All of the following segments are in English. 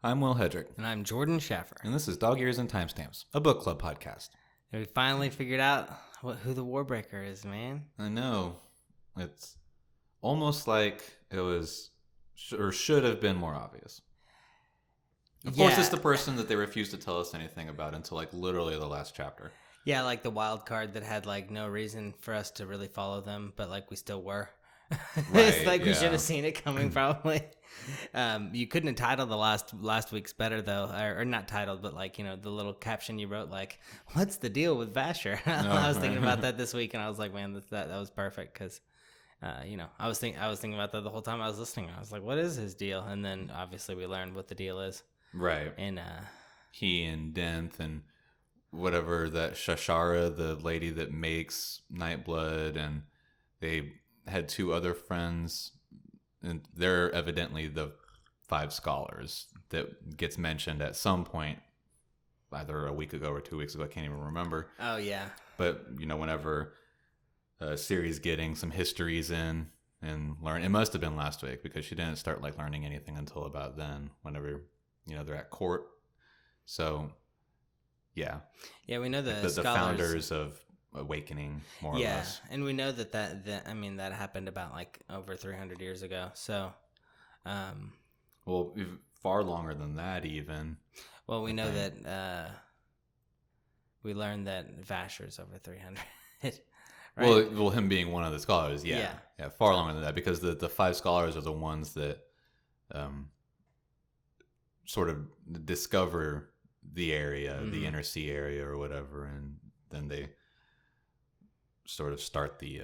I'm Will Hedrick. And I'm Jordan Schaffer. And this is Dog Ears and Timestamps, a book club podcast. And we finally figured out who the Warbreaker is, man. I know. It's almost like it was, or should have been more obvious. Of course, it's the person that they refused to tell us anything about until like literally the last chapter. Yeah, like the wild card that had like no reason for us to really follow them, but like we still were. It's like we should have seen it coming probably. You couldn't have titled the last week's better though, or not titled, but like, you know, the little caption you wrote like, "What's the deal with Vasher?" I was thinking about that this week, and I was like, man, that was perfect because, you know, I was thinking about that the whole time I was listening. I was like, what is his deal? And then obviously we learned what the deal is. Right. And he and Denth and whatever, that Shashara, the lady that makes Nightblood, and they had two other friends, and they're evidently the five scholars that gets mentioned at some point, either a week ago or 2 weeks ago. I can't even remember. Oh yeah. But you know, whenever Ciri's getting some histories in and learn, it must have been last week because she didn't start like learning anything until about then. Whenever, you know, they're at court. So yeah, we know the founders of Awakening, more or less. And we know that happened about like over 300 years ago. So, well, far longer than that even. Well, we know that we learned that Vasher's over 300. Right? Well, him being one of the scholars, yeah, far longer than that, because the five scholars are the ones that sort of discover the area, the inner sea area or whatever, and then they sort of start the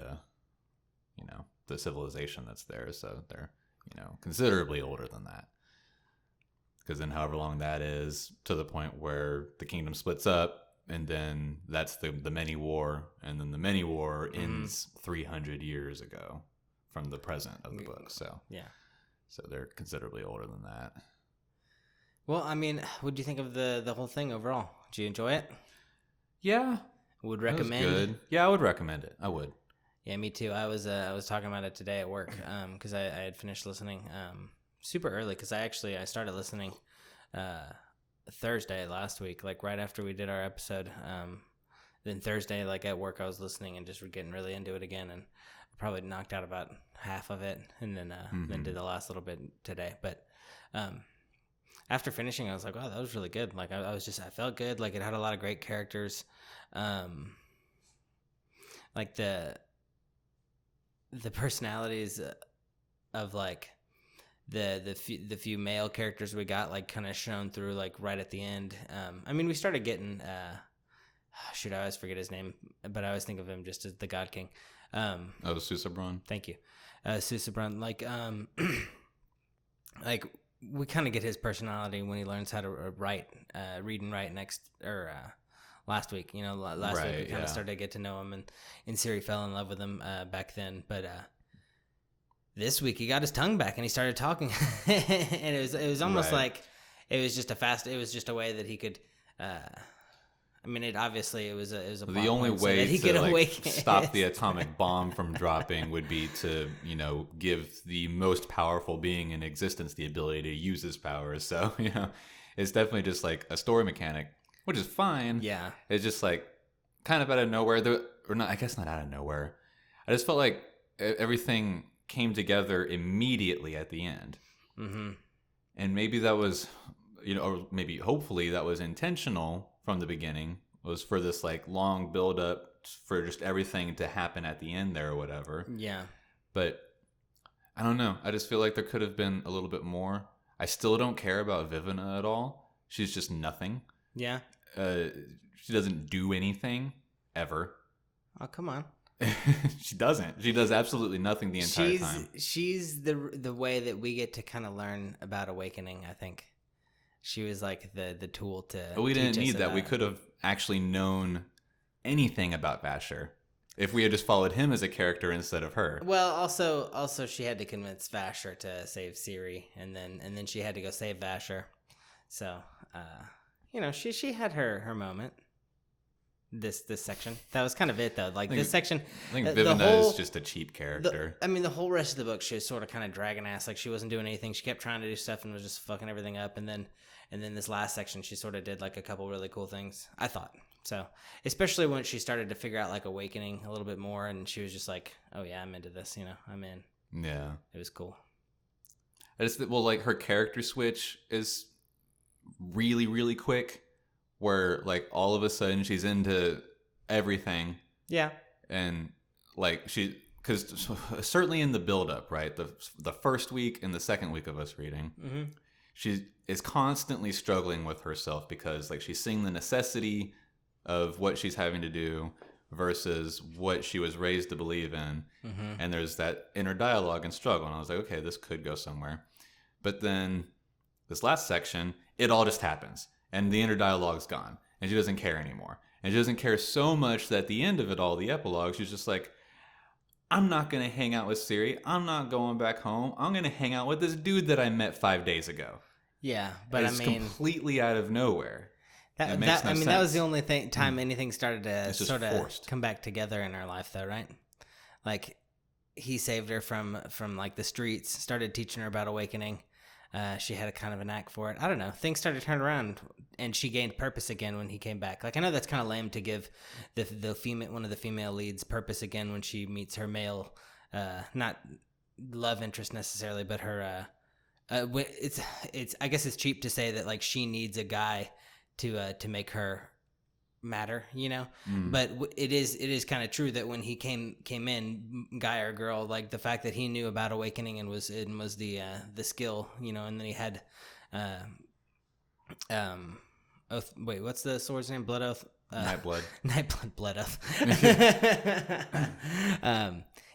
the civilization that's there. So they're, you know, considerably older than that, because then however long that is, to the point where the kingdom splits up, and then that's the many war, and then the many war ends 300 years ago from the present of the book. So so they're considerably older than that. Well, I mean, what do you think of the whole thing overall? Did you enjoy it? Yeah. Would recommend. It was good. Yeah, I would recommend it. I would. Yeah, me too. I was talking about it today at work because I had finished listening super early, because I started listening Thursday last week, like right after we did our episode. Then Thursday, like at work, I was listening and just getting really into it again, and I probably knocked out about half of it, and then did the last little bit today. But after finishing, I was like, wow, that was really good. Like I felt good. Like it had a lot of great characters. Like the personalities of like the few male characters we got, like kind of shown through like right at the end. I mean, we started getting I always forget his name, but I always think of him just as the God King. Susebron. Thank you. Susebron. Like like we kind of get his personality when he learns how to read and write last week. You know, last week we kind of started to get to know him, and Ciri fell in love with him back then. But this week he got his tongue back and he started talking, and it was almost like it was just a way that he could. I mean, it was a the only way that he to could stop the atomic bomb from dropping would be to, you know, give the most powerful being in existence the ability to use his powers. So, you know, it's definitely just like a story mechanic, which is fine. Yeah, it's just like kind of out of nowhere, or not. I guess not out of nowhere. I just felt like everything came together immediately at the end, and maybe that was, you know, or maybe hopefully that was intentional from the beginning, was for this like long build up for just everything to happen at the end there or whatever. Yeah. But I don't know. I just feel like there could have been a little bit more. I still don't care about Vivina at all. She's just nothing. Yeah. She doesn't do anything ever. Oh, come on. She doesn't. She does absolutely nothing the entire time. She's the way that we get to kind of learn about Awakening, I think. She was like the tool to. But we didn't need that. We could have actually known anything about Vasher if we had just followed him as a character instead of her. Well, also she had to convince Vasher to save Ciri, and then she had to go save Vasher. So, you know, she had her moment. this section. That was kind of it though. Like this section, I think Vivina is just a cheap character. The whole rest of the book, she was sort of kind of dragging ass. Like she wasn't doing anything. She kept trying to do stuff and was just fucking everything up. And then this last section, she sort of did like a couple really cool things, I thought. So especially when she started to figure out like Awakening a little bit more, and she was just like, oh yeah, I'm into this. I'm in. Yeah, it was cool. Like her character switch is really, really quick, where like all of a sudden she's into everything. Yeah. And like because certainly in the build up, right? The first week and the second week of us reading, she is constantly struggling with herself because like she's seeing the necessity of what she's having to do versus what she was raised to believe in. And there's that inner dialogue and struggle. And I was like, okay, this could go somewhere. But then this last section, it all just happens. And the inner dialogue's gone. And she doesn't care anymore. And she doesn't care so much that at the end of it all, the epilogue, she's just like, I'm not going to hang out with Siri. I'm not going back home. I'm going to hang out with this dude that I met 5 days ago. Yeah, but it's completely out of nowhere. That was the only time anything started to sort of come back together in her life, though, right? Like, he saved her from like the streets, started teaching her about Awakening. She had a kind of a knack for it. I don't know. Things started to turn around, and she gained purpose again when he came back. Like, I know that's kind of lame to give one of the female leads purpose again when she meets her male, not love interest necessarily, but her. It's I guess it's cheap to say that like she needs a guy to make her matter, but it is kind of true that when he came in, guy or girl, like the fact that he knew about Awakening and was the skill, and then he had oath. Wait, what's the sword's name? Blood Oath. Nightblood. Blood Oath.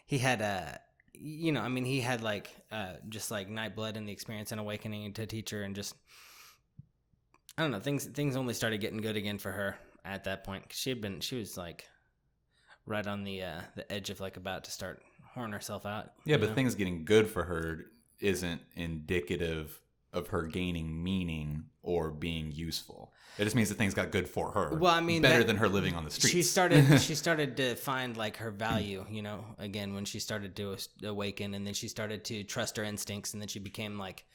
He had he had like just like Nightblood and the experience and Awakening to teach her, and just I don't know, things only started getting good again for her at that point. She was like right on the edge of like about to start whoring herself out. Yeah, but things getting good for her isn't indicative of her gaining meaning or being useful. It just means that things got good for her. Well, I mean, better than her living on the streets. She started to find like her value, again when she started to awaken, and then she started to trust her instincts, and then she became like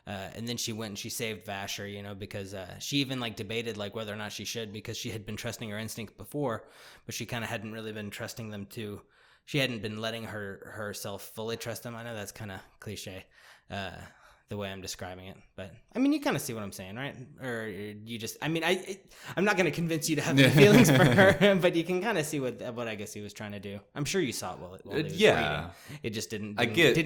and then she went and she saved Vasher, because she even like debated like whether or not she should, because she had been trusting her instinct before, but she kind of hadn't really been trusting them too. She hadn't been letting herself fully trust them. I know that's kind of cliche, the way I'm describing it, but I mean, you kind of see what I'm saying, right? Or you just, I mean, I'm not going to convince you to have any feelings for her, but you can kind of see what I guess he was trying to do. I'm sure you saw it while he was reading. It just didn't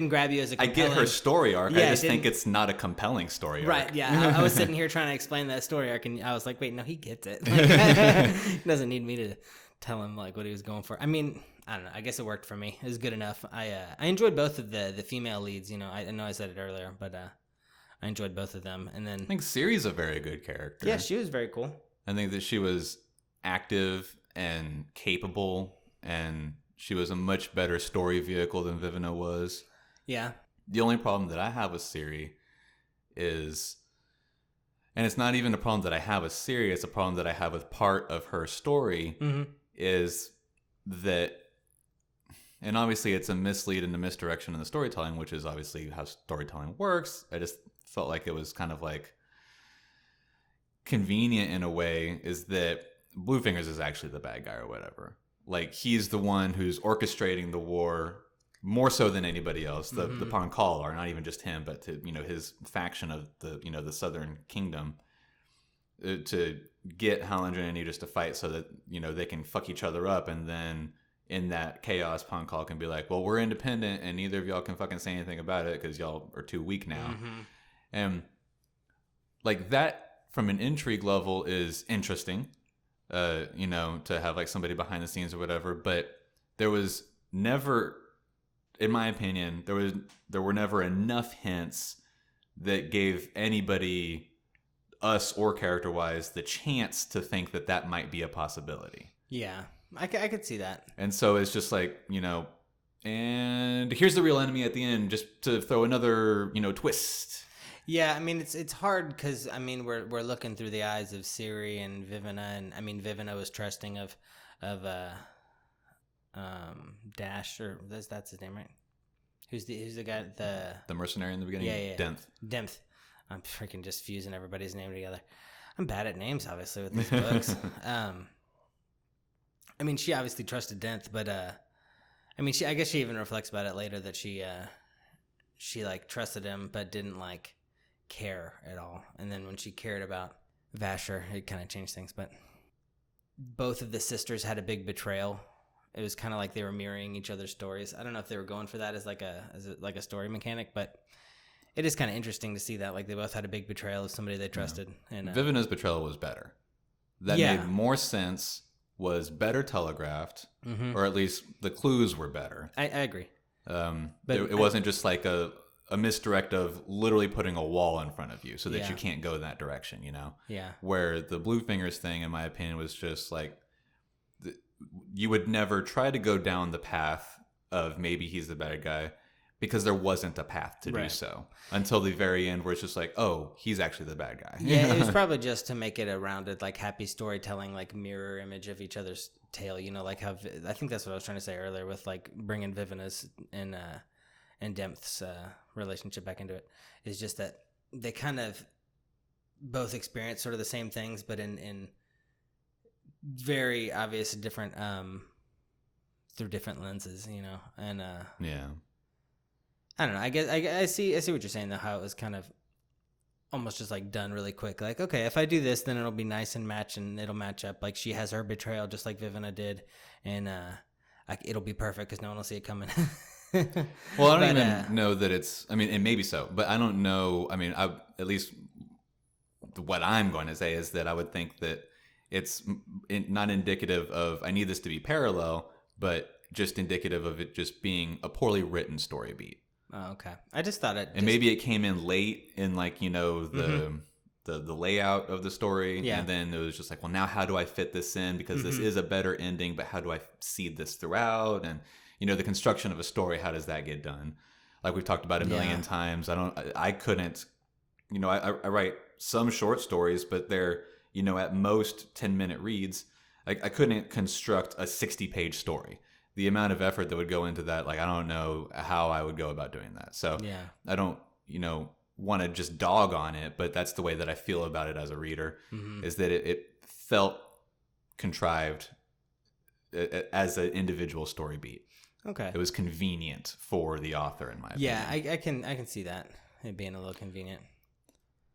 grab you as a compelling... I get her story arc. I just think it's not a compelling story arc. Right, yeah. I was sitting here trying to explain that story arc, and I was like, wait, no, he gets it. Like, he doesn't need me to tell him like what he was going for. I mean, I don't know. I guess it worked for me. It was good enough. I enjoyed both of the female leads. I know I said it earlier, but I enjoyed both of them. And then I think Ciri's a very good character. Yeah, she was very cool. I think that she was active and capable, and she was a much better story vehicle than Vivina was. Yeah. The only problem that I have with Ciri is, and it's not even a problem that I have with Ciri, it's a problem that I have with part of her story, is that, and obviously it's a mislead and a misdirection in the storytelling, which is obviously how storytelling works. I just felt like it was kind of like convenient in a way, is that Bluefingers is actually the bad guy or whatever. Like, he's the one who's orchestrating the war more so than anybody else. The Pancall are not even just him, but to his faction of the Southern Kingdom, to get Hallandren and Idris to fight so that they can fuck each other up, and then in that chaos, Pancall can be like, well, we're independent and neither of y'all can fucking say anything about it because y'all are too weak now. And like that from an intrigue level is interesting, to have like somebody behind the scenes or whatever, but there was never, in my opinion, there were never enough hints that gave anybody, us or character-wise, the chance to think that might be a possibility. Yeah, I could see that. And so it's just like, and here's the real enemy at the end, just to throw another, twist. Yeah, I mean it's hard because I mean we're looking through the eyes of Ciri and Vivina, and I mean Vivina was trusting of Dash, or that's his name, right? Who's the guy, the mercenary in the beginning? Yeah. Denth. I'm freaking just fusing everybody's name together. I'm bad at names, obviously, with these books. I mean, she obviously trusted Denth, but I mean, I guess she even reflects about it later that she like trusted him, but didn't like care at all. And then when she cared about Vasher, it kind of changed things. But both of the sisters had a big betrayal. It was kind of like they were mirroring each other's stories. I don't know if they were going for that as like a story mechanic, but it is kind of interesting to see that like they both had a big betrayal of somebody they trusted. Yeah. And Vivina's betrayal was better. That made more sense. Was better telegraphed, or at least the clues were better. I agree. But it wasn't just like a misdirect of literally putting a wall in front of you so that you can't go in that direction, you know? Yeah. Where the Blue Fingers thing, in my opinion, was just like, you would never try to go down the path of maybe he's the bad guy because there wasn't a path to do so until the very end where it's just like, oh, he's actually the bad guy. Yeah, it was probably just to make it a rounded, like happy storytelling, like mirror image of each other's tale, you know, like how, I think that's what I was trying to say earlier with like bringing Vivina's and Denth's relationship back into it, is just that they kind of both experience sort of the same things, but in very obvious different, through different lenses, you know, and yeah. I don't know. I guess I see what you're saying though. How it was kind of almost just like done really quick. Like, okay, if I do this, then it'll be nice and it'll match up. Like she has her betrayal just like Vivina did, and it'll be perfect because no one will see it coming. Well, I don't even know that it's. I mean, and maybe so, but I don't know. I mean, at least what I'm going to say is that I would think that it's not indicative of I need this to be parallel, but just indicative of it just being a poorly written story beat. Oh, okay. I just thought it... And maybe it came in late in, like, you know, the layout of the story. Yeah. And then it was just like, well, now how do I fit this in? Because this is a better ending, but how do I seed this throughout? And, you know, the construction of a story, how does that get done? Like we've talked about a million times. I couldn't, you know, I write some short stories, but they're, you know, at most 10-minute reads. I couldn't construct a 60-page story. The amount of effort that would go into that, like, I don't know how I would go about doing that. So I don't, you know, want to just dog on it, but that's the way that I feel about it as a reader, is that it felt contrived as an individual story beat. Okay. It was convenient for the author, in my opinion. Yeah, I can see that, it being a little convenient.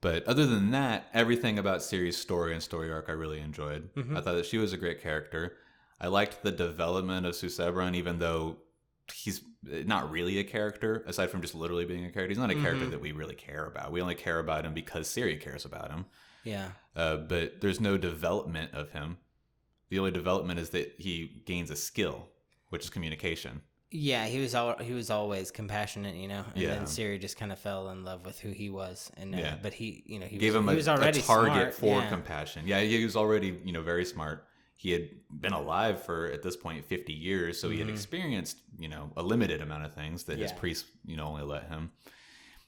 But other than that, everything about Ciri's story and story arc I really enjoyed. I thought that she was a great character. I liked the development of Susebron, even though he's not really a character, aside from just literally being a character. He's not a character that we really care about. We only care about him because Ciri cares about him. Yeah. But there's no development of him. The only development is that he gains a skill, which is communication. Yeah, he was always compassionate, you know. And then Ciri just kind of fell in love with who he was, and but he was already a target smart. For compassion. Yeah, he was already, you know, very smart. He had been alive for, at this point, 50 years, so he had experienced, you know, a limited amount of things that his priests, you know, only let him.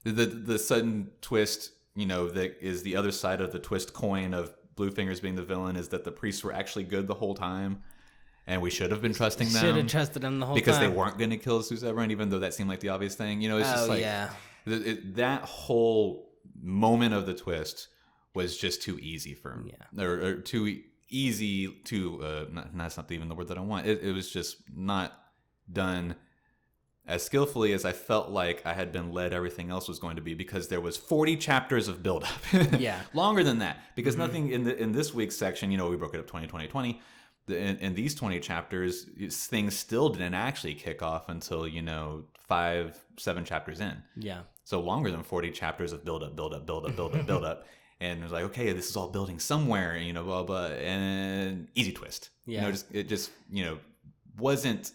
The sudden twist, you know, that is the other side of the twist coin of Bluefingers being the villain, is that the priests were actually good the whole time, and we should have been trusting them. Should have trusted them the whole time. Because they weren't going to kill Susebron, even though that seemed like the obvious thing. You know, it's just like, that whole moment of the twist was just too easy for him. Yeah. Or too easy to that's not even the word that I want. It was just not done as skillfully as I felt like I had been led everything else was going to be, because there was 40 chapters of build up. Longer than that, because nothing in this week's section, you know, we broke it up 20 in these 20 chapters, things still didn't actually kick off until, you know, 5-7 chapters in. Yeah. So longer than 40 chapters of build up. And it was like, okay, this is all building somewhere, you know, blah, blah, and easy twist. Yeah. You know, it just, you know, wasn't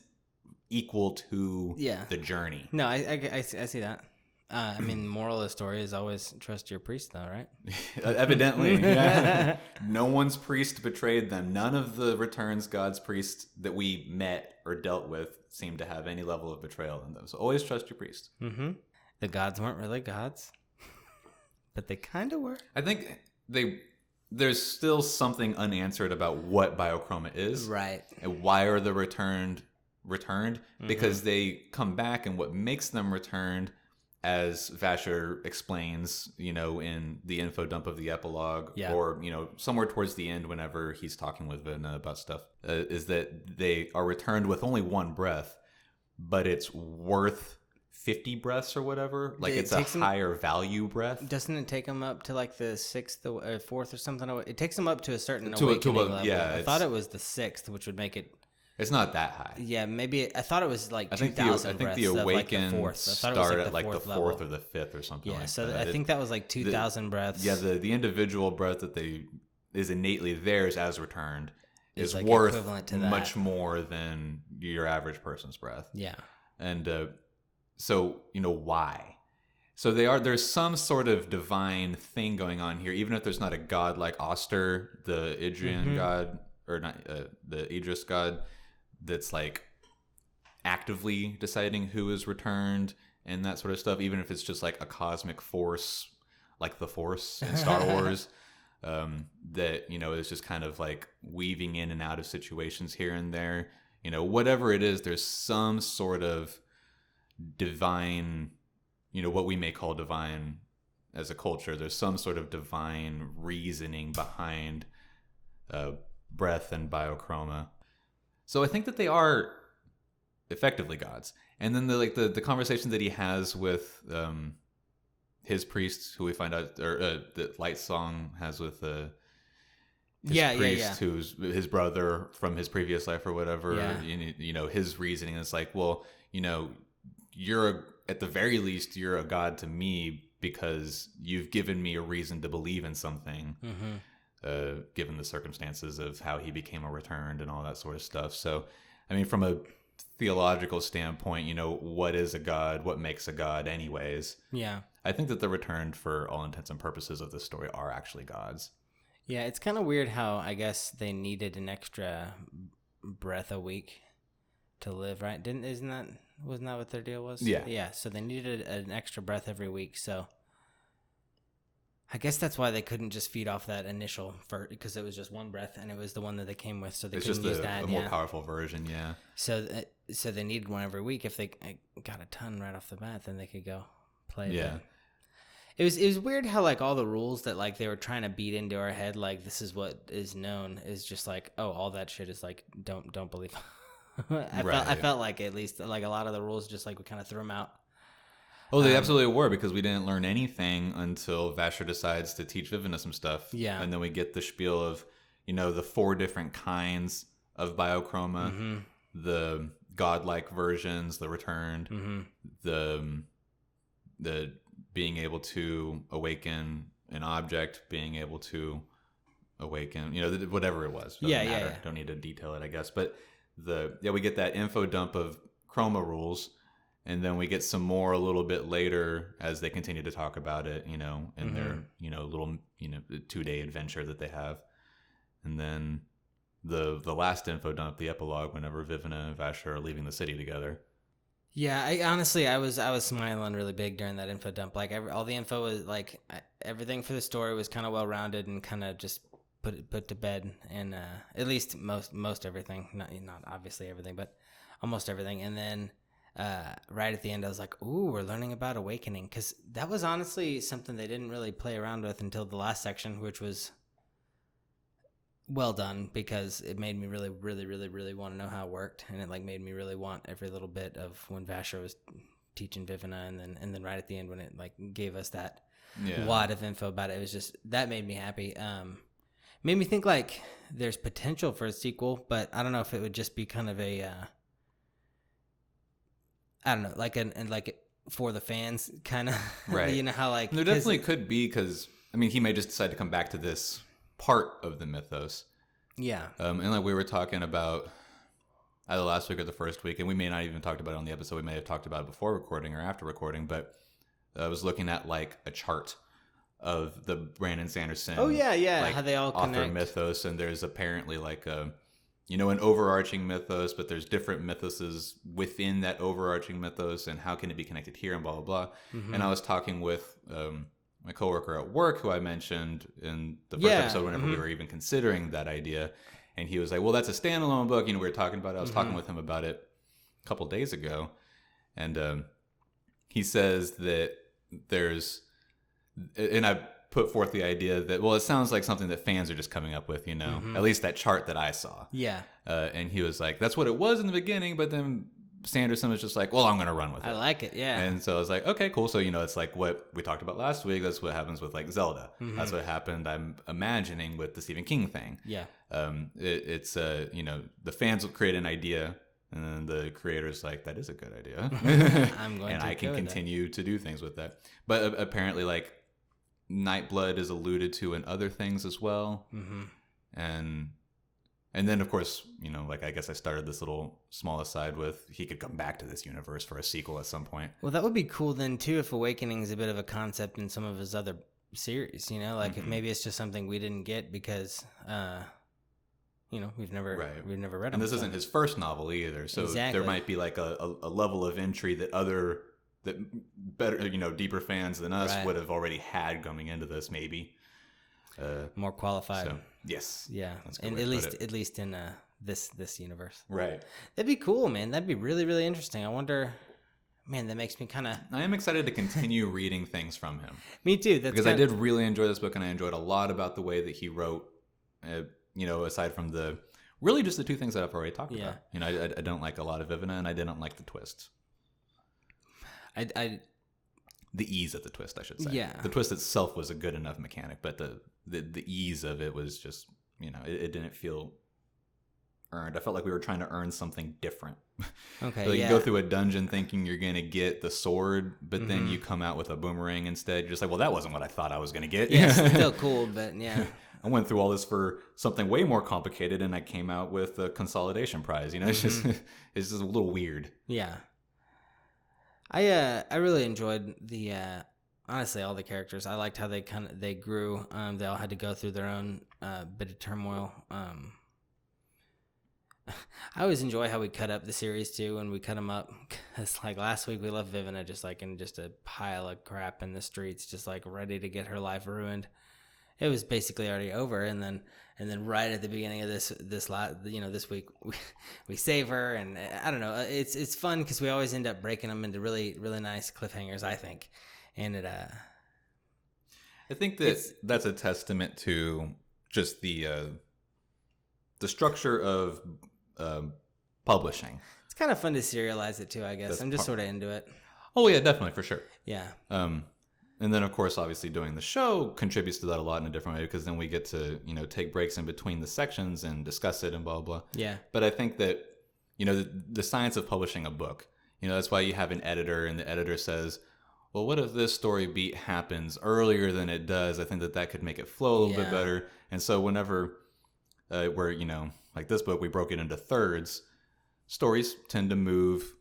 equal to the journey. No, I see that. I mean, moral of the story is always trust your priest, though, right? Evidently, no one's priest betrayed them. None of the Returns God's priests that we met or dealt with seemed to have any level of betrayal in them. So always trust your priest. The gods weren't really gods. but they kind of were. I think there's still something unanswered about what Biochroma is. Right. And why are the returned? Because they come back, and what makes them returned, as Vasher explains, in the info dump of the epilogue, or, somewhere towards the end whenever he's talking with Vina about stuff, is that they are returned with only one breath, but it's worth 50 breaths or whatever. Like, it's a higher value breath. Doesn't it take them up to like the 6th or 4th or something? It takes them up to a certain awakening level. Yeah, I thought it was the 6th, which would make it... It's not that high. Yeah, maybe I thought it was like 2,000 breaths. I think the awakened start at like the 4th or the 5th or something. Yeah, so I think that was like 2,000 breaths. Yeah, the individual breath that is innately theirs as returned is like worth to that. Much more than your average person's breath. Yeah, and so why? So there's some sort of divine thing going on here, even if there's not a god like Oster, the Idrian god, or not the Idris god, that's like actively deciding who is returned and that sort of stuff, even if it's just like a cosmic force like the Force in Star Wars, that is just kind of like weaving in and out of situations here and there. Whatever it is, there's some sort of divine, what we may call divine as a culture. There's some sort of divine reasoning behind breath and Biochroma. So I think that they are effectively gods. And then the conversation that he has with his priest, who we find out, or that Light Song has with his priest, who's his brother from his previous life or whatever. His reasoning is like, well, you're at the very least you're a god to me because you've given me a reason to believe in something. Given the circumstances of how he became a returned and all that sort of stuff. So, I mean, from a theological standpoint, what is a god? What makes a god anyways? Yeah. I think that the returned, for all intents and purposes of this story, are actually gods. Yeah, it's kind of weird how I guess they needed an extra breath a week to live, right? Wasn't that what their deal was? Yeah. Yeah, so they needed an extra breath every week, so... I guess that's why they couldn't just feed off that initial, because it was just one breath and it was the one that they came with, so they couldn't use that. It's just a more powerful version, yeah. So they needed one every week. If they got a ton right off the bat, then they could go play. Yeah. It was weird how like all the rules that like they were trying to beat into our head, like this is what is known, is just like, oh, all that shit is like don't believe. I felt like at least like a lot of the rules just like we kind of threw them out. Oh, they absolutely were, because we didn't learn anything until Vasher decides to teach Vivina some stuff. Yeah. And then we get the spiel of, the 4 different kinds of Biochroma, the godlike versions, the returned, the being able to awaken an object, being able to awaken, whatever it was. Doesn't matter. Don't need to detail it, I guess. But we get that info dump of chroma rules. And then we get some more a little bit later as they continue to talk about it, in their, little, 2-day adventure that they have. And then the last info dump, the epilogue, whenever Vivina and Vasher are leaving the city together. Yeah, I was smiling really big during that info dump. Like all the info was like everything for the story was kind of well rounded and kind of just put to bed, and at least most everything, not obviously everything, but almost everything. And then right at the end I was like, ooh, we're learning about awakening, because that was honestly something they didn't really play around with until the last section, which was well done, because it made me really really really really want to know how it worked, and it like made me really want every little bit of when Vasher was teaching Vivina, and then right at the end when it like gave us that wad of info about it, it was just, that made me happy. Made me think like there's potential for a sequel, but I don't know if it would just be kind of a I don't know, like like for the fans kind of, right? How like there definitely could be, because I mean he may just decide to come back to this part of the mythos. Yeah. And like we were talking about either last week or the first week, and we may not even talked about it on the episode. We may have talked about it before recording or after recording, but I was looking at like a chart of the Brandon Sanderson. Oh yeah, like, how they all author connect. Mythos, and there's apparently like a an overarching mythos, but there's different mythoses within that overarching mythos, and how can it be connected here, and blah blah blah. Mm-hmm. And I was talking with coworker at work who I mentioned in the first episode whenever we were even considering that idea. And he was like, well, that's a standalone book. You know, we were talking about it. I was talking with him about it a couple days ago. And he says that there's, and I put forth the idea that, well, it sounds like something that fans are just coming up with, you know, at least that chart that I saw. Yeah. And he was like, that's what it was in the beginning. But then Sanderson was just like, well, I'm going to run with it. I like it, yeah. And so I was like, okay, cool. So, you know, it's like what we talked about last week. That's what happens with like Zelda. That's what happened, I'm imagining, with the Stephen King thing. Yeah. It's, you know, the fans will create an idea, and then the creator's like, that is a good idea. I'm going and to I can continue to do things with that. But apparently, like, Nightblood is alluded to in other things as well. And then, of course, you know, like, I guess I started this little small aside with he could come back to this universe for a sequel at some point. Well, that would be cool then, too, if Awakening is a bit of a concept in some of his other series, you know? Like, if maybe it's just something we didn't get because, you know, we've never read them. And this isn't his first novel either, so there might be, like, a level of entry that better, you know, deeper fans than us would have already had coming into this, maybe. More qualified. So, yes. Yeah. And at least in this universe. Right. That'd be cool, man. That'd be really, really interesting. I wonder, man, that makes me kind of... I am excited to continue reading things from him. Me too. Because I did really enjoy this book, and I enjoyed a lot about the way that he wrote, you know, aside from really just the two things that I've already talked about. You know, I don't like a lot of Vivina, and I didn't like the twists. The ease of the twist, I should say. Yeah. The twist itself was a good enough mechanic, but the ease of it was just, you know, it didn't feel earned. I felt like we were trying to earn something different. Okay, like you go through a dungeon thinking you're going to get the sword, but then you come out with a boomerang instead. You're just like, well, that wasn't what I thought I was going to get. Yeah, it's still cool, but yeah. I went through all this for something way more complicated, and I came out with a consolidation prize. You know, it's just a little weird. Yeah. I really enjoyed the honestly all the characters. I liked how they grew. They all had to go through their own bit of turmoil. I always enjoy how we cut up the series too, when we cut them up. Cause like last week we left Vivina just like in just a pile of crap in the streets, just like ready to get her life ruined. It was basically already over, and then right at the beginning of this week we save her, and I don't know, it's fun because we always end up breaking them into really, really nice cliffhangers, I think, and I think that's a testament to just the structure of publishing. It's kind of fun to serialize it too, I guess. I'm just sort of into it. Oh yeah, definitely, for sure. Yeah. And then, of course, obviously doing the show contributes to that a lot in a different way, because then we get to, you know, take breaks in between the sections and discuss it and blah, blah. Yeah. But I think that, you know, the science of publishing a book, you know, that's why you have an editor, and the editor says, well, what if this story beat happens earlier than it does? I think that could make it flow a little bit better. And so whenever we're, you know, like this book, we broke it into thirds, stories tend to move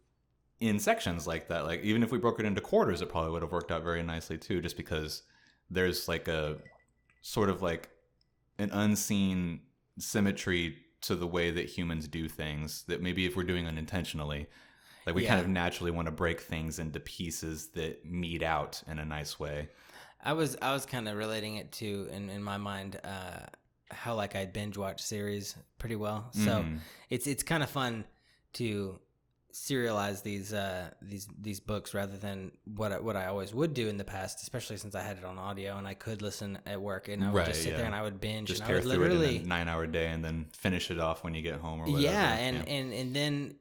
in sections like that. Like, even if we broke it into quarters, it probably would have worked out very nicely too, just because there's like a sort of like an unseen symmetry to the way that humans do things that maybe if we're doing unintentionally, like we kind of naturally want to break things into pieces that meet out in a nice way. I was kind of relating it to, in my mind, how like I binge watch series pretty well. So it's kind of fun to serialize these books rather than what I always would do in the past, especially since I had it on audio and I could listen at work, and I would just sit there and I would binge, just and tear I would through literally it in a 9-hour day and then finish it off when you get home or whatever. And then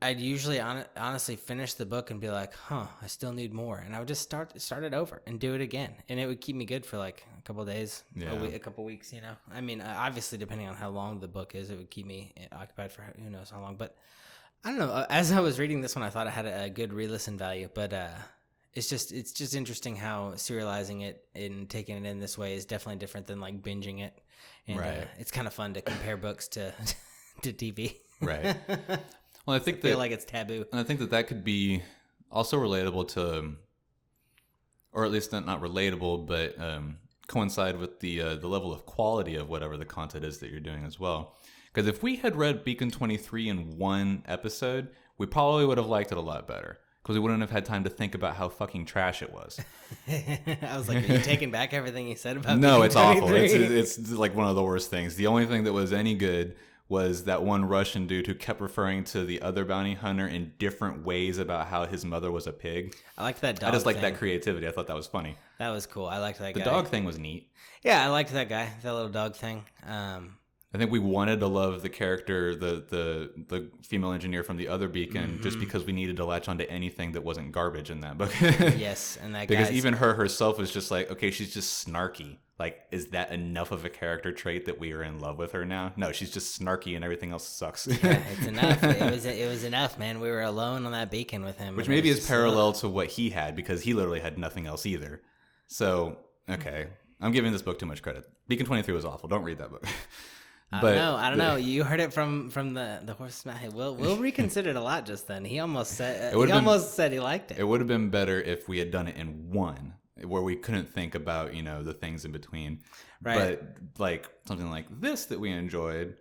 I'd usually honestly finish the book and be like, I still need more, and I would just start it over and do it again, and it would keep me good for like a couple of days, a couple of weeks, you know. I mean, obviously depending on how long the book is, it would keep me occupied for who knows how long, but I don't know. As I was reading this one, I thought it had a good re-listen value, but it's just interesting how serializing it and taking it in this way is definitely different than like binging it, and it's kind of fun to compare books to TV. Right. Well, I think feel like it's taboo, and I think that could be also relatable to, or at least not relatable, but coincide with the level of quality of whatever the content is that you're doing as well. Because if we had read Beacon 23 in one episode, we probably would have liked it a lot better. because we wouldn't have had time to think about how fucking trash it was. I was like, are you taking back everything you said about No, it's awful. 23? It's like one of the worst things. The only thing that was any good was that one Russian dude who kept referring to the other bounty hunter in different ways about how his mother was a pig. I liked that dog I just liked thing. that creativity. I thought that was funny. That was cool. I liked that guy. The dog thing was neat. Yeah, I liked that guy. That little dog thing. I think we wanted to love the character, the female engineer from the other beacon, just because we needed to latch onto anything that wasn't garbage in that book. Yes, and that because even her herself was just like, okay, she's just snarky. Like, is that enough of a character trait that we are in love with her now? No, she's just snarky and everything else sucks. Yeah, it's enough. It was enough, man. We were alone on that beacon with him. Which maybe is parallel to what he had, because he literally had nothing else either. So, okay. I'm giving this book too much credit. Beacon 23 was awful. Don't read that book. I don't know. You heard it from the horse's mouth. Will reconsidered a lot just then. He almost said he liked it. It would have been better if we had done it in one, where we couldn't think about, the things in between. Right. But like something like this that we enjoyed,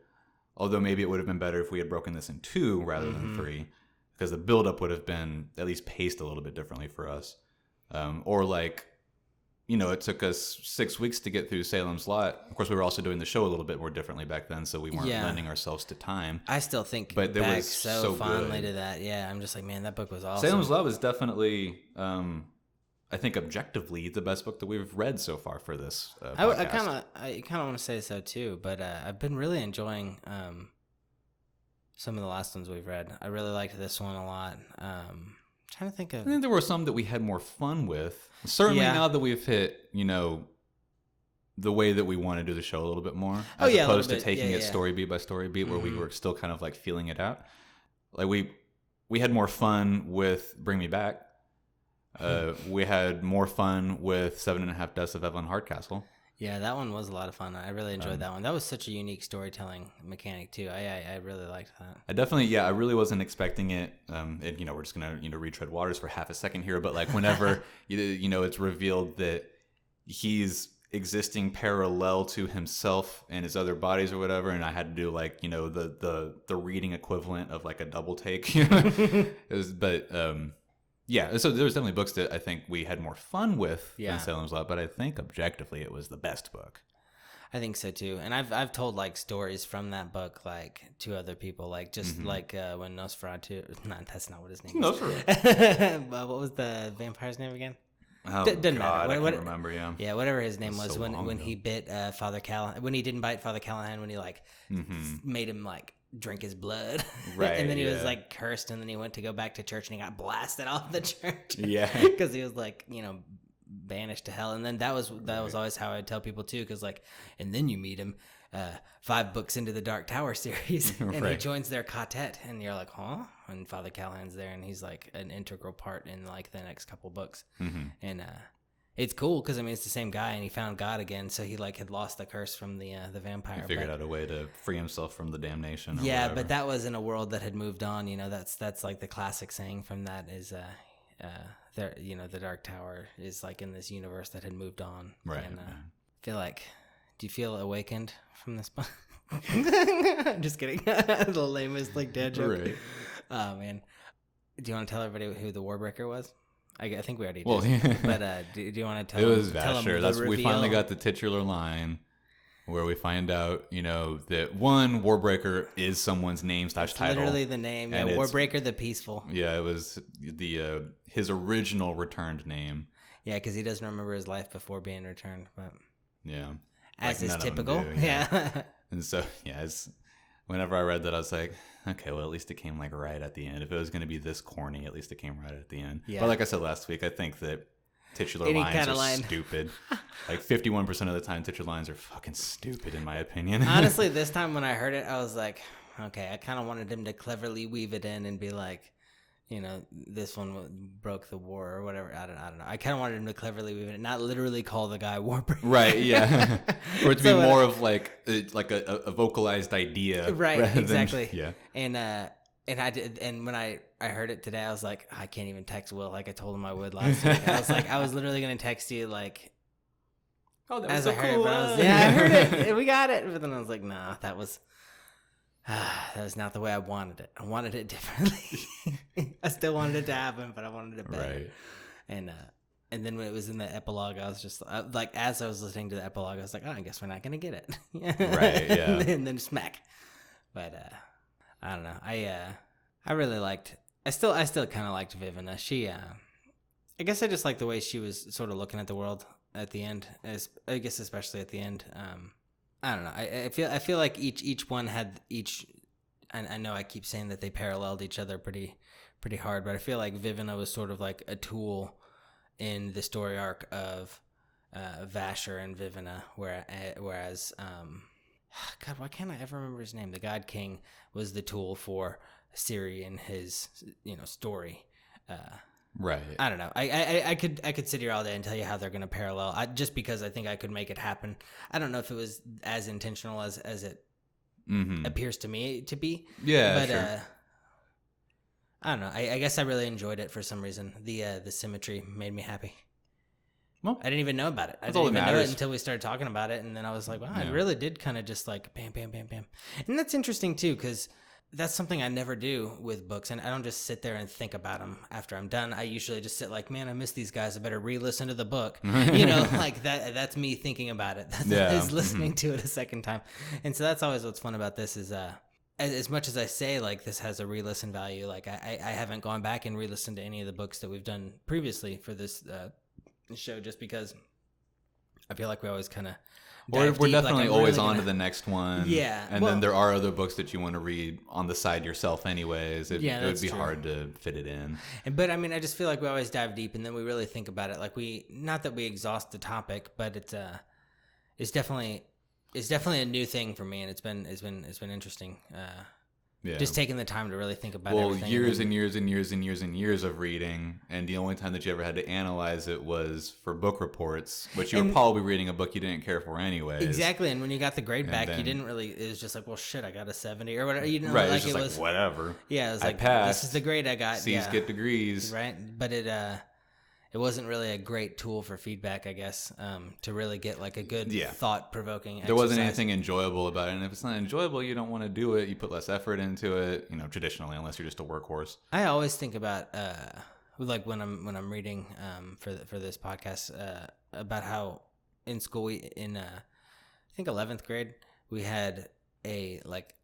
although maybe it would have been better if we had broken this in two rather than three, because the buildup would have been at least paced a little bit differently for us. Or like, it took us 6 weeks to get through Salem's Lot. Of course, we were also doing the show a little bit more differently back then, so we weren't lending ourselves to time. I still think but there back was so fondly good to that. Yeah, I'm just like, man, that book was awesome. Salem's Lot was definitely, I think, objectively the best book that we've read so far for this podcast. I kind of want to say so too, but I've been really enjoying some of the last ones we've read. I really liked this one a lot. Trying to think of. I think there were some that we had more fun with. Certainly now that we've hit, the way that we want to do the show a little bit more, as opposed to taking it story beat by story beat, where we were still kind of like feeling it out. Like we had more fun with Bring Me Back. We had more fun with 7.5 Deaths of Evelyn Hardcastle. Yeah, that one was a lot of fun. I really enjoyed that one. That was such a unique storytelling mechanic too. I really liked that. I really wasn't expecting it. We're just gonna retread waters for half a second here, but like whenever it's revealed that he's existing parallel to himself and his other bodies or whatever, and I had to do like the reading equivalent of like a double take. Yeah, so there's definitely books that I think we had more fun with than Salem's Lot, but I think objectively it was the best book. I think so too, and I've told like stories from that book like to other people, like just like when Nosferatu. That's not what his name is. Nosferatu. What was the vampire's name again? Oh, doesn't God, matter. I can't remember. Yeah, whatever his name was so when he bit Father Callahan. When he didn't bite Father Callahan, when he like made him like drink his blood, right? And then he was like cursed, and then he went to go back to church, and he got blasted off the church. Yeah, because he was like banished to hell. And then that was always how I'd tell people too, because like, and then you meet him 5 books into the Dark Tower series, and he joins their quartet, and you're like, huh? And Father Callahan's there, and he's like an integral part in like the next couple books, and it's cool because it's the same guy, and he found God again, so he like had lost the curse from the vampire. He figured out a way to free himself from the damnation. Yeah, but that was in a world that had moved on. That's like the classic saying from that is the Dark Tower is like in this universe that had moved on. Right. And feel like, do you feel awakened from this book? I'm just kidding. The lamest like dad joke. Right. Oh man, do you want to tell everybody who the Warbreaker was? I think we already did. Well, yeah. But do you want to tell? It was tell Vasher. We finally got the titular line where we find out, that one Warbreaker is someone's name / title. Literally the name. Yeah, Warbreaker the Peaceful. Yeah, it was his original returned name. Yeah, because he doesn't remember his life before being returned. But yeah, as is typical. Yeah. And so whenever I read that, I was like, okay, well, at least it came like right at the end. If it was going to be this corny, at least it came right at the end. Yeah. But like I said last week, I think that titular lines are stupid. Like 51% of the time, titular lines are fucking stupid, in my opinion. Honestly, this time when I heard it, I was like, okay, I kind of wanted him to cleverly weave it in and be like, this one broke the war or whatever. I don't know. I kind of wanted him to cleverly weave it, not literally call the guy Warbreaker. Right, yeah. For it to be more of like a vocalized idea. Right, exactly. Yeah. And I did, and when I heard it today, I was like, I can't even text Will like I told him I would last week. I was like, I was literally going to text you like, oh, that was so cool. I heard it. We got it. But then I was like, nah, that was That was not the way I wanted it. I wanted it differently. I still wanted it to happen, but I wanted it better. Right. And then when it was in the epilogue, I was just like, as I was listening to the epilogue, I was like, oh, I guess we're not gonna get it. Right. Yeah. and then smack. But I don't know. I really liked. I still kind of liked Vivina. She. I guess I just like the way she was sort of looking at the world at the end. I guess especially at the end. I don't know. I feel like each one had each. I know I keep saying that they paralleled each other pretty hard, but I feel like Vivina was sort of like a tool in the story arc of Vasher and Vivina, whereas God, why can't I ever remember his name? The God King was the tool for Ciri and his story. Right. I don't know. I could sit here all day and tell you how they're going to parallel. Just because I think I could make it happen. I don't know if it was as intentional as it appears to me to be. Yeah, but sure. I don't know. I guess I really enjoyed it for some reason. The symmetry made me happy. Well, I didn't even know about it. I didn't even know it until we started talking about it, and then I was like, wow, I really did kind of just like bam, bam, bam, bam. And that's interesting too, because that's something I never do with books, and I don't just sit there and think about them after I'm done. I usually just sit like, man, I miss these guys. I better re-listen to the book. Like that. That's me thinking about it. That's listening to it a second time. And so that's always what's fun about this is as much as I say like this has a re-listen value, like I haven't gone back and re-listened to any of the books that we've done previously for this show, just because I feel like we always kind of we're definitely always on to the next one. Yeah. And then there are other books that you want to read on the side yourself anyways. It would be hard to fit it in. But I mean, I just feel like we always dive deep and then we really think about it. Like not that we exhaust the topic, but it's definitely a new thing for me, and it's been interesting. Just taking the time to really think about everything. Well, years and years and years and years and years of reading, and the only time that you ever had to analyze it was for book reports, which you were probably reading a book you didn't care for anyways. Exactly, and when you got the grade back, you didn't really. It was just like, well, shit, I got a 70 or whatever. Right, like, it was just like whatever. Yeah, it was like passed. This is the grade I got. C's get degrees. Right, but it wasn't really a great tool for feedback, I guess, to really get like a good thought-provoking exercise. There wasn't anything enjoyable about it, and if it's not enjoyable, you don't want to do it. You put less effort into it, traditionally, unless you're just a workhorse. I always think about, like when I'm reading for this podcast, about how in school I think 11th grade, we had a like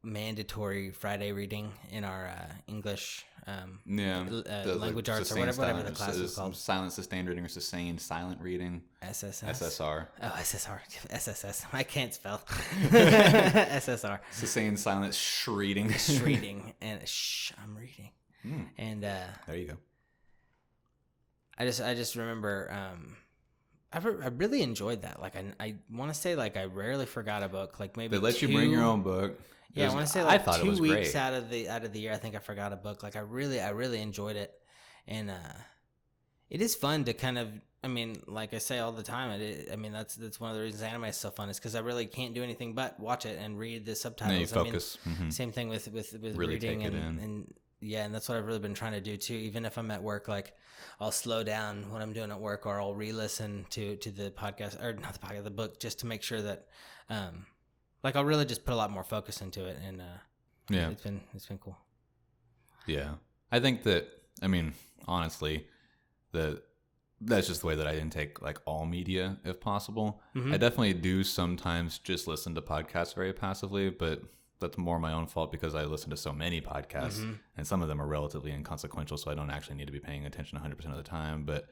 mandatory Friday reading in our English language arts or whatever the class was called. Silent sustained reading or sustained silent reading. SSR. Oh, SSR. SSS. I can't spell. SSR. Sustained silent reading. Reading. And I'm reading. And there you go. I just remember I really enjoyed that. Like I want to say like I rarely forgot a book. Like maybe they let you bring your own book. Yeah, I want to say like 2 weeks out of the year, I think I forgot a book. Like I really enjoyed it, and it is fun to kind of. I mean, like I say all the time, that's one of the reasons anime is so fun is because I really can't do anything but watch it and read the subtitles. And you focus. Same thing with really reading take it and yeah, and that's what I've really been trying to do too. Even if I'm at work, like I'll slow down when I'm doing at work, or I'll re-listen to the podcast or not the podcast, the book, just to make sure that. Like I'll really just put a lot more focus into it, and it's been cool. Yeah, I think that honestly, that's just the way that I intake like all media if possible. I definitely do sometimes just listen to podcasts very passively, but that's more my own fault because I listen to so many podcasts, and some of them are relatively inconsequential, so I don't actually need to be paying attention 100% of the time. But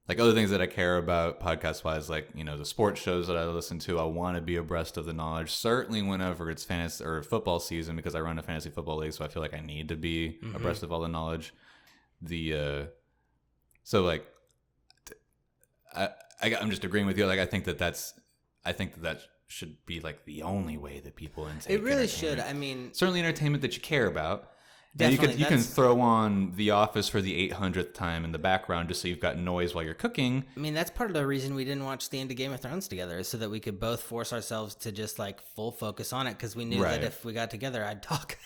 like other things that I care about podcast wise, like, the sports shows that I listen to, I want to be abreast of the knowledge. Certainly whenever it's fantasy or football season, because I run a fantasy football league. So I feel like I need to be abreast of all the knowledge. So like, I'm just agreeing with you. Like, I think that should be like the only way that people intake. It really should. I mean, certainly entertainment that you care about. Definitely, you can throw on The Office for the 800th time in the background just so you've got noise while you're cooking. I mean, that's part of the reason we didn't watch the end of Game of Thrones together, is so that we could both force ourselves to just like full focus on it, because we knew that if we got together, I'd talk.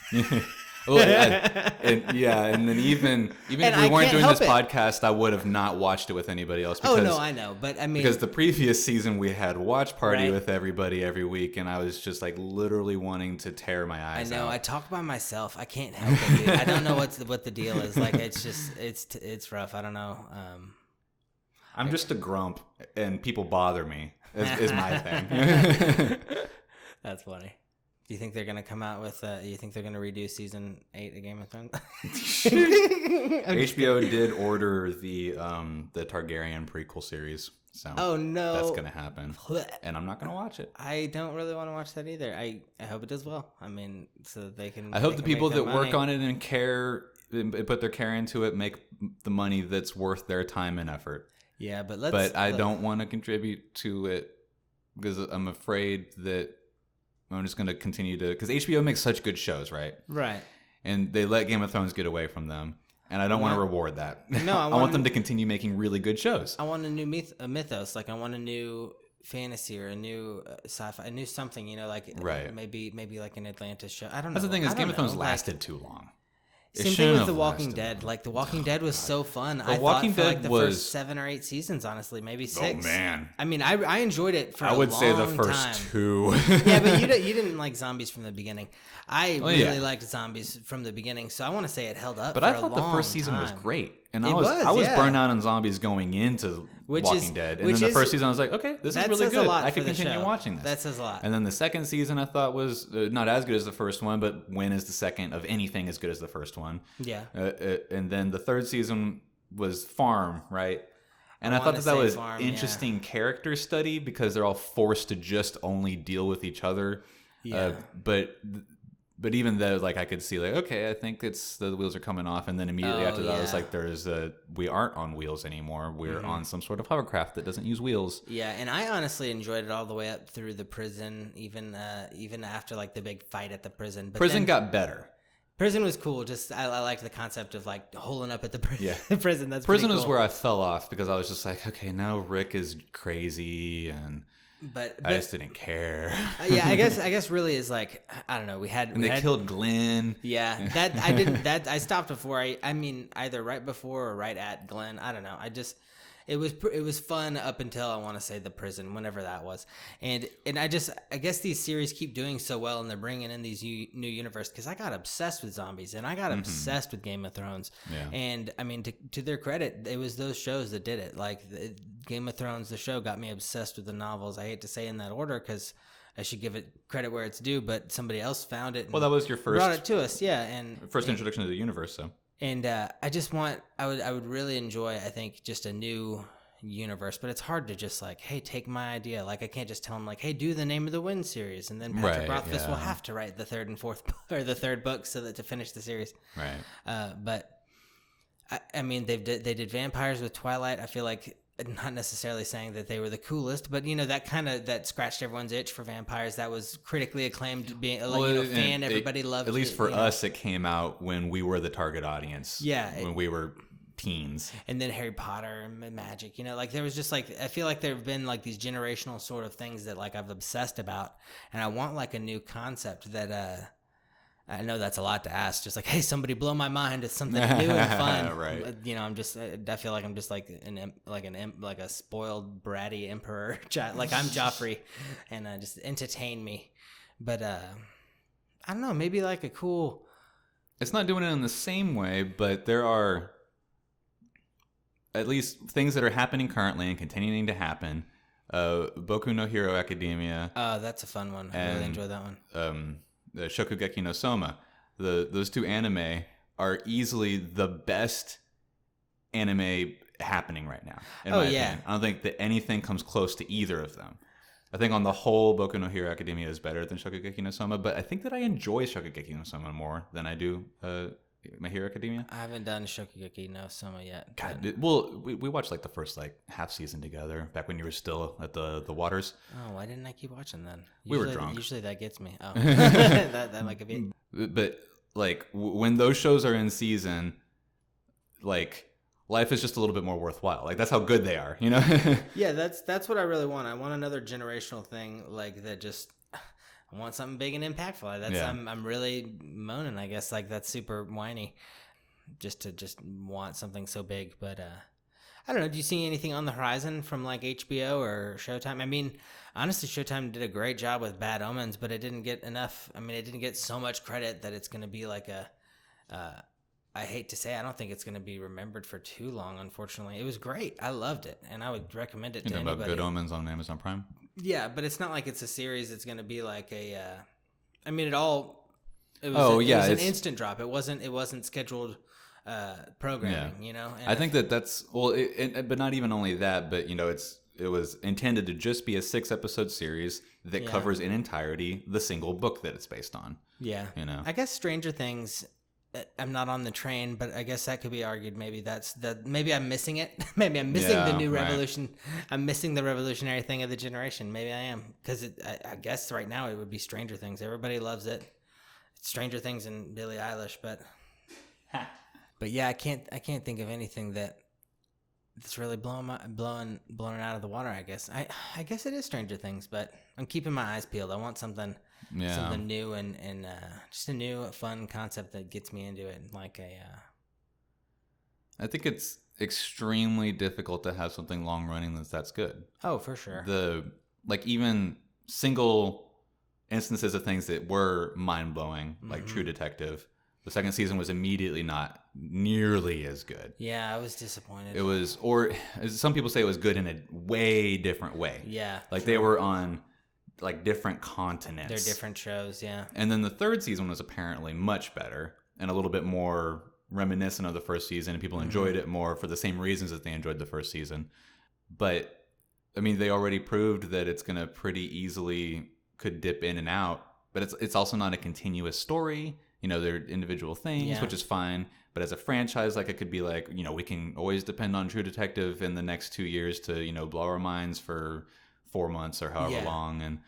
Well, and then even if we weren't doing this podcast, I would have not watched it with anybody else. Because, I know, but I mean, because the previous season we had watch party with everybody every week, and I was just like literally wanting to tear my eyes out. I know. I talk by myself. I can't help it, dude. I don't know what the deal is. Like, it's just it's rough. I don't know. I'm just a grump, and people bother me. Is my thing. That's funny. Do you think they're gonna come out with? You think they're gonna redo season 8 of Game of Thrones? HBO did order the Targaryen prequel series, so that's gonna happen, and I'm not gonna watch it. I don't really want to watch that either. I hope it does well. I mean, so that they can. I hope the people that work on it and care, and put their care into it, make the money that's worth their time and effort. Yeah, but I don't want to contribute to it because I'm afraid that I'm just going to continue to, because HBO makes such good shows, right? Right. And they let Game of Thrones get away from them, and I don't want to reward that. No, I want them to continue making really good shows. I want a new mythos, like I want a new fantasy or a new sci-fi, a new something, like maybe like an Atlantis show. I don't know. That's the thing is Game of Thrones lasted too long. Same thing with The Walking Dead. Like The Walking Dead was so fun. I thought for like the first 7 or 8 seasons, honestly, maybe 6. Oh man! I mean, I enjoyed it for a long time. I would say the first 2. Yeah, but you didn't like zombies from the beginning. I really liked zombies from the beginning, so I want to say it held up. But I thought the first season was great, and I was burnt out on zombies going into Walking Dead, and then the first season I was like, okay, this is really good. I can continue watching this. That says a lot. And then the second season I thought was not as good as the first one, but when is the second of anything as good as the first one? Yeah. And then the third season was Farm, right? And I thought that was interesting character study because they're all forced to just only deal with each other. Yeah. But even though, like, I could see, like, okay, I think the wheels are coming off, and then immediately after that, I was like, we aren't on wheels anymore. We're on some sort of hovercraft that doesn't use wheels. Yeah, and I honestly enjoyed it all the way up through the prison, even after like the big fight at the prison. But prison got better. Prison was cool. Just I liked the concept of like holding up at the prison. Yeah. Prison. That's prison cool. is where I fell off because I was just like, okay, now Rick is crazy and. But I just didn't care. Yeah, I guess really is like I don't know. They killed Glenn. Yeah, that I didn't. That I stopped before. I mean, either right before or right at Glenn. I don't know. It was fun up until I want to say the prison, whenever that was, and I guess these series keep doing so well, and they're bringing in these new universe because I got obsessed with zombies and I got obsessed with Game of Thrones, and I mean to their credit, it was those shows that did it. Like Game of Thrones, the show got me obsessed with the novels. I hate to say in that order because I should give it credit where it's due, but somebody else found it. Well, that was your first brought it to us, yeah, and first introduction to the universe, so. And I would really enjoy, I think, just a new universe, but it's hard to just like, hey, take my idea. Like I can't just tell them like, hey, do the Name of the Wind series, and then Patrick Rothfuss will have to write the third and fourth or the third book so that to finish the series. Right. But I mean, they did vampires with Twilight. I feel like not necessarily saying that they were the coolest, but that scratched everyone's itch for vampires. That was critically acclaimed, being fan. Everybody loved it. At least for us, it came out when we were the target audience. Yeah, when we were teens. And then Harry Potter and magic. Like there was just like I feel like there have been like these generational sort of things that like I've obsessed about, and I want like a new concept that I know that's a lot to ask. Just like, hey, somebody blow my mind. It's something new and fun. Right. I feel like I'm just like a spoiled bratty emperor. Like I'm Joffrey, and just entertain me. But I don't know. Maybe like a cool. It's not doing it in the same way, but there are at least things that are happening currently and continuing to happen. Boku no Hero Academia. Oh, that's a fun one. I really enjoyed that one. The Shokugeki no Soma. Those two anime are easily the best anime happening right now. In my opinion. I don't think that anything comes close to either of them. I think on the whole, Boku no Hero Academia is better than Shokugeki no Soma, but I think that I enjoy Shokugeki no Soma more than I do My Hero Academia. I haven't done Shokugeki no Soma yet. God, we watched like the first like half season together back when you were still at the waters. Oh, why didn't I keep watching then? We were drunk. Usually that gets me. Oh, that might be. But like when those shows are in season, like life is just a little bit more worthwhile. Like that's how good they are, Yeah, that's what I really want. I want another generational thing like that. Just I want something big and impactful. That's I'm really moaning, I guess, like that's super whiny, just to want something so big. But I don't know. Do you see anything on the horizon from like HBO or Showtime? I mean, honestly, Showtime did a great job with Bad Omens, but it didn't get enough. I mean, it didn't get so much credit that it's going to be like a. I hate to say, I don't think it's going to be remembered for too long. Unfortunately, it was great. I loved it, and I would recommend it to anybody. About Good Omens on Amazon Prime. Yeah, but it's not like it's a series. It's going to be like a. I mean, it was an instant drop. It wasn't scheduled programming. You know. And I think that's but not even only that, but it was intended to just be a 6-episode series that covers in entirety the single book that it's based on. Yeah. I guess Stranger Things. I'm not on the train, but I guess that could be argued. Maybe maybe I'm missing it. Maybe I'm missing the new revolution. I'm missing the revolutionary thing of the generation. Maybe I am, because I guess right now it would be Stranger Things. Everybody loves it. It's Stranger Things and Billie Eilish, but yeah, I can't think of anything that's really blown it out of the water. I guess I guess it is Stranger Things, but I'm keeping my eyes peeled. I want something new and just a new fun concept that gets me into it. Like I think it's extremely difficult to have something long running that's good. Oh, for sure. Even single instances of things that were mind blowing, like True Detective. The second season was immediately not nearly as good. Yeah, I was disappointed. It was, or some people say it was good in a way different way. Yeah. Like they were on like different continents. They're different shows, yeah. And then the third season was apparently much better and a little bit more reminiscent of the first season, and people enjoyed it more for the same reasons that they enjoyed the first season. But I mean, they already proved that it's going to pretty easily could dip in and out, but it's also not a continuous story. They're individual things, which is fine. But as a franchise, like it could be like, we can always depend on True Detective in the next 2 years to, blow our minds for 4 months or however long. And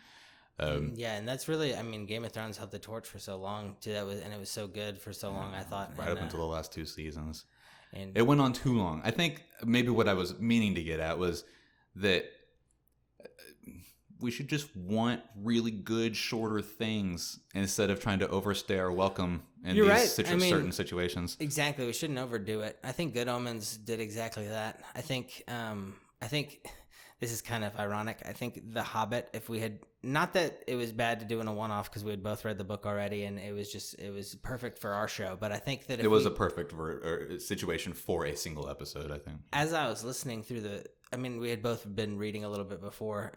and that's really, I mean, Game of Thrones held the torch for so long too. And it was so good for so long, I thought. Right up until the last 2 seasons. And it went on too long. I think maybe what I was meaning to get at was that we should just want really good, shorter things instead of trying to overstay our welcome in certain situations. Exactly. We shouldn't overdo it. I think Good Omens did exactly that. I think this is kind of ironic. I think The Hobbit, if we had, not that it was bad to do in a one-off because we had both read the book already and it was perfect for our show. But I think that it was a perfect situation for a single episode, I think. As I was listening through we had both been reading a little bit before,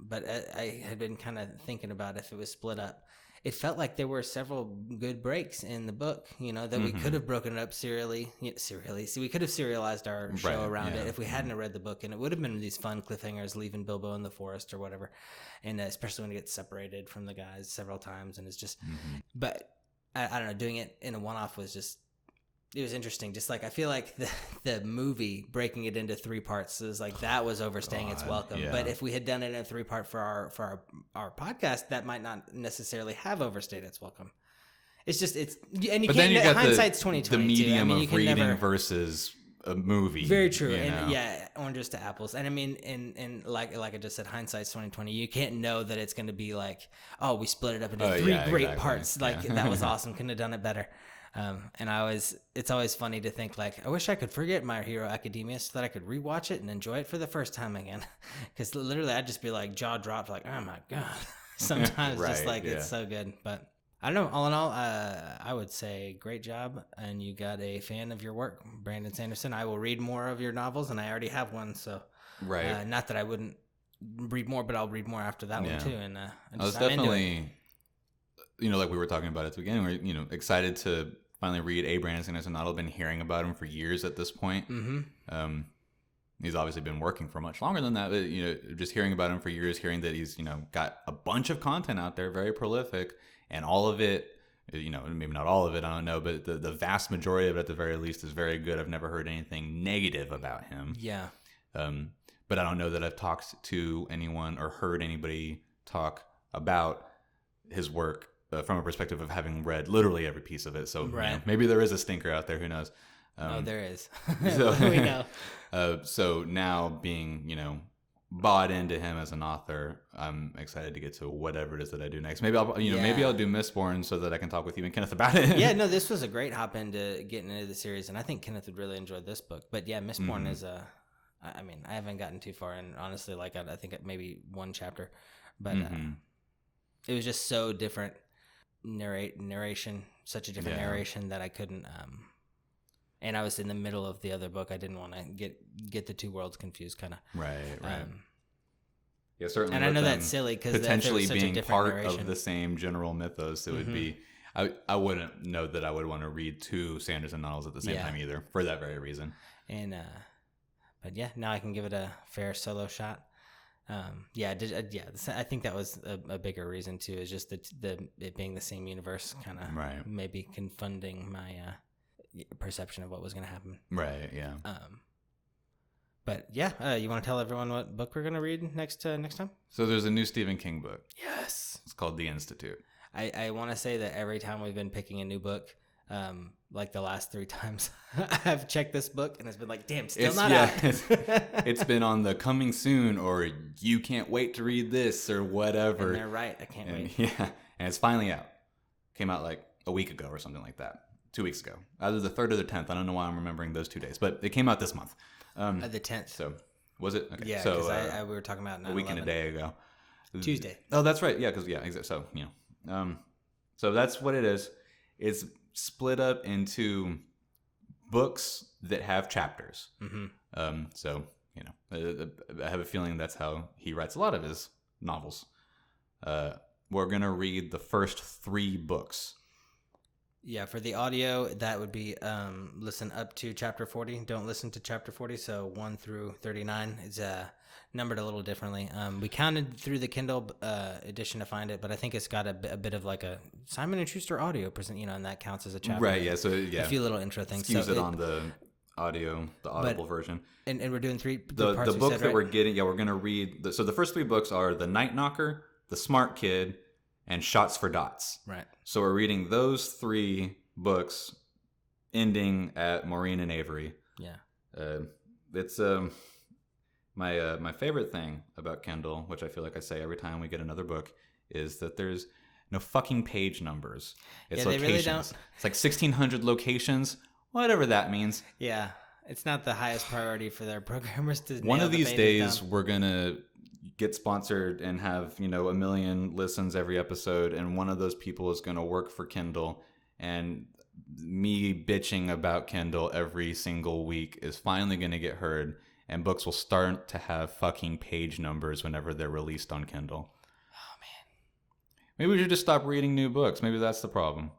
but I had been kind of thinking about if it was split up. It felt like there were several good breaks in the book, that we could have broken it up serially. So we could have serialized our show around it if we hadn't read the book, and it would have been these fun cliffhangers, leaving Bilbo in the forest or whatever, and especially when he gets separated from the guys several times, and it's just. But I don't know, doing it in a one-off was just. It was interesting. Just like I feel like the movie breaking it into 3 parts is like that was overstaying its welcome. Yeah. But if we had done it in a 3-part for our podcast, that might not necessarily have overstayed its welcome. It's just and you can't. Hindsight's 20/20. The medium of reading versus a movie. Very true. And oranges to apples. And I mean, and like I just said, hindsight's 20/20. You can't know that it's going to be like, oh, we split it up into 3 great parts. Like that was awesome. Couldn't have done it better. And it's always funny to think like, I wish I could forget My Hero Academia so that I could rewatch it and enjoy it for the first time again. Because literally I'd just be like jaw dropped, like, oh my God. Sometimes it's so good. But I don't know. All in all, I would say great job. And you got a fan of your work, Brandon Sanderson. I will read more of your novels, and I already have one. So not that I wouldn't read more, but I'll read more after that one too. And I was definitely, like we were talking about at the beginning, we're excited to finally read A. Brandon Sanderson. I've been hearing about him for years at this point. He's obviously been working for much longer than that, but just hearing about him for years, hearing that he's got a bunch of content out there, very prolific, and all of it, maybe not all of it, I don't know, but the vast majority of it at the very least is very good. I've never heard anything negative about him. Yeah. But I don't know that I've talked to anyone or heard anybody talk about his work from a perspective of having read literally every piece of it. So maybe there is a stinker out there. Who knows? There is. So, we know. So now being, bought into him as an author. I'm excited to get to whatever it is that I do next. Maybe I'll do Mistborn so that I can talk with you and Kenneth about it. Yeah, no, this was a great hop into getting into the series, and I think Kenneth would really enjoy this book. But yeah, Mistborn is I mean, I haven't gotten too far, and honestly, like I think maybe one chapter, but it was just so different narration, such a different narration that I couldn't. And I was in the middle of the other book. I didn't want to get the two worlds confused, kind of. Right. Yeah, certainly. And I know that's silly because potentially being part of the same general mythos, it would be. I wouldn't know that I would want to read two Sanderson novels at the same time either, for that very reason. And but yeah, now I can give it a fair solo shot. I think that was a bigger reason too. Is just it being the same universe, kind of maybe confounding my perception of what was going to happen. Right. Yeah. But yeah, you want to tell everyone what book we're going to read next time? So there's a new Stephen King book. Yes. It's called The Institute. I want to say that every time we've been picking a new book, like the last 3 times, I've checked this book and it's been like, damn, still not out. It's been on the coming soon, or you can't wait to read this, or whatever. And they're right. I can't wait. Yeah, and it's finally out. Came out like a week ago or something like that. 2 weeks ago. Either the 3rd or the 10th. I don't know why I'm remembering those 2 days, but it came out this month. The 10th. So was it? Okay. Yeah, so we were talking about 9/11. a week and a day ago. Tuesday. Oh, that's right. Yeah, because exactly. So so that's what it is. It's split up into books that have chapters. So I have a feeling that's how he writes a lot of his novels. We're gonna read the first 3 books. Yeah, for the audio, that would be listen up to chapter 40. Don't listen to chapter 40, so 1 through 39 is numbered a little differently. We counted through the Kindle edition to find it, but I think it's got a bit of like a Simon & Schuster audio present, and that counts as a chapter. Right, yeah, so a few little intro things. Use it on the audible version. And we're doing 3 the parts the book said, that right? we're getting, we're going to read. So the first 3 books are The Night Knocker, The Smart Kid, and Shots for Dots. Right. So we're reading those 3 books, ending at Maureen and Avery. Yeah. It's my favorite thing about Kindle, which I feel like I say every time we get another book, is that there's no fucking page numbers. It's locations. They really don't. It's like 1,600 locations, whatever that means. Yeah. It's not the highest priority for their programmers to One of these days, we're going to get sponsored and have, 1 million listens every episode, and one of those people is going to work for Kindle, and me bitching about Kindle every single week is finally going to get heard, and books will start to have fucking page numbers whenever they're released on Kindle. Oh, man. Maybe we should just stop reading new books. Maybe that's the problem.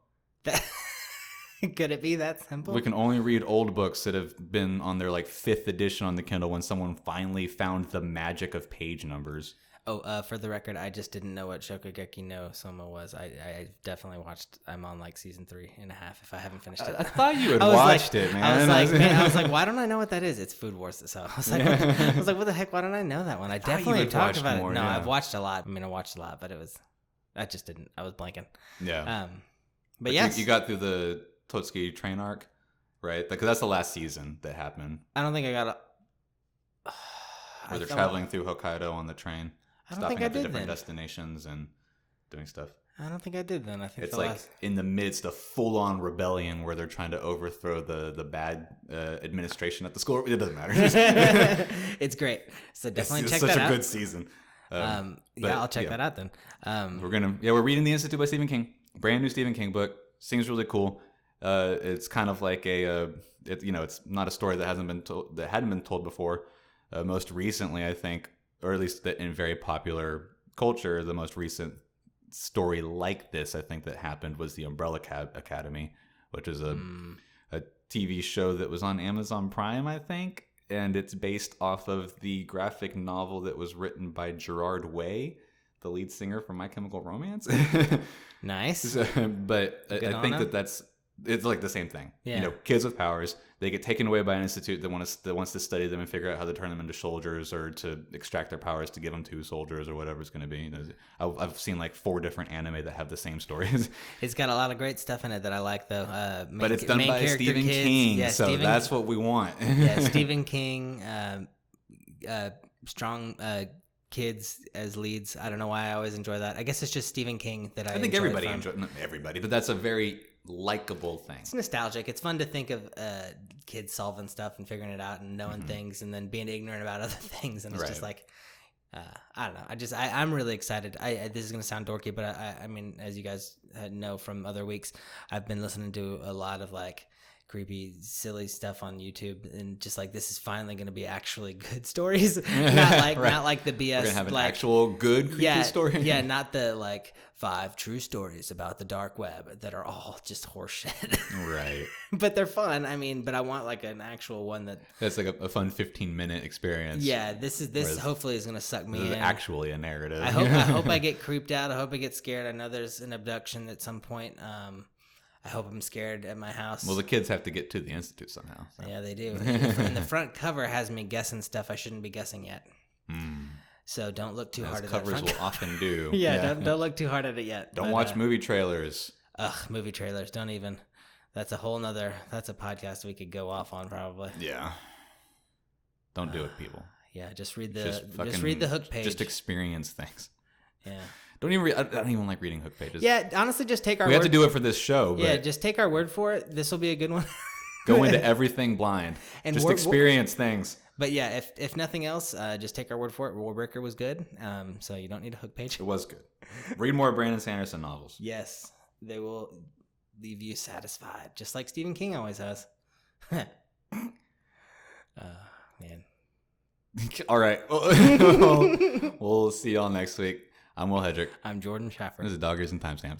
Could it be that simple? We can only read old books that have been on their 5th edition on the Kindle when someone finally found the magic of page numbers. Oh, for the record, I just didn't know what Shokugeki no Soma was. I definitely watched. I'm on season 3.5 if I haven't finished it. I thought you had watched it, man. I was like, why don't I know what that is? It's Food Wars. So I was like, what the heck? Why don't I know that one? I definitely talked about it. No, I've watched a lot. I mean, I watched a lot, but I just didn't. I was blanking. Yeah. But yes, you got through the Totsuki train arc, right? Because that's the last season that happened. I don't think I got where they're traveling through Hokkaido on the train. I don't think I did different then. Destinations and doing stuff. I don't think I did then. I think it's in the midst of full-on rebellion where they're trying to overthrow the bad administration at the school. It doesn't matter. It's great. So definitely check that out. It's such a good season. I'll check that out then. We're reading The Institute by Stephen King. Brand new Stephen King book. Seems really cool. It's kind of like it's not a story that hadn't been told before. Most recently, I think, or at least in very popular culture, the most recent story like this, I think, that happened was The Umbrella Academy, which is a TV show that was on Amazon Prime, I think, and it's based off of the graphic novel that was written by Gerard Way, the lead singer from My Chemical Romance. Nice. But I think it's like the same thing. Yeah. Kids with powers, they get taken away by an institute that wants to study them and figure out how to turn them into soldiers or to extract their powers to give them to soldiers or whatever it's going to be. I've seen 4 different anime that have the same stories. It's got a lot of great stuff in it that I like, though. But it's done by Stephen King, so that's what we want. Yeah, Stephen King, strong kids as leads. I don't know why I always enjoy that. I guess it's just Stephen King that I think everybody enjoys. Not everybody, but that's a very likable thing. It's nostalgic. It's fun to think of kids solving stuff and figuring it out and knowing things and then being ignorant about other things. And it's just like, I don't know. I'm really excited. This is going to sound dorky, but I mean, as you guys know from other weeks, I've been listening to a lot of like creepy, silly stuff on YouTube, and just like this is finally going to be actually good stories, not like the BS. We're gonna have an actual good creepy story. Yeah, not the like 5 true stories about the dark web that are all just horseshit. Right. But they're fun. I mean, but I want like an actual one that's like a fun 15-minute experience. Yeah, this hopefully is going to suck me in. Actually a narrative. I hope I get creeped out. I hope I get scared. I know there's an abduction at some point. I hope I'm scared at my house. Well, the kids have to get to the institute somehow. So. Yeah, they do. And the front cover has me guessing stuff I shouldn't be guessing yet. So don't look too hard at that front covers will often do. Yeah. Don't look too hard at it yet. Don't watch movie trailers. Movie trailers. Don't even. That's a podcast we could go off on probably. Yeah. Don't do it, people. Yeah, just read the hook page. Just experience things. Yeah. I don't even like reading hook pages. Yeah, honestly, just take our word. We have to do it for this show. But yeah, just take our word for it. This will be a good one. Go into everything blind. And just experience things. But yeah, if nothing else, just take our word for it. Warbreaker was good, so you don't need a hook page. It was good. Read more Brandon Sanderson novels. Yes, they will leave you satisfied, just like Stephen King always has. Man. All right. We'll see y'all next week. I'm Will Hedrick. I'm Jordan Schaffer. This is Doggers and Timestamps.